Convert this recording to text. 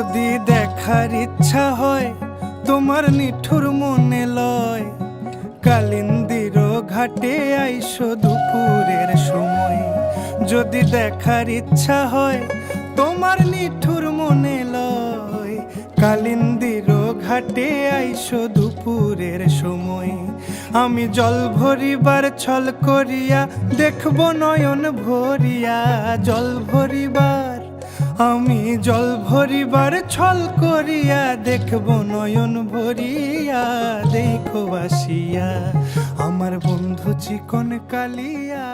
যদি দেখার ইচ্ছা হয় তোমার নিঠুর মনে লয়, কালিন্দির ঘাটে আইসো দুপুরের সময়। যদি দেখার ইচ্ছা হয় তোমার নিঠুর মনে লয়, কালিন্দির ঘাটে আইসো দুপুরের সময়। আমি জল ভরিবার ছল করিয়া দেখব নয়ন ভরিয়া, জল ভরিবার আমি জল ভরিবার ছল করিয়া দেখব নয়ন ভরিয়া। দেখো আসিয়া আমার বন্ধু চিকন কালিয়া।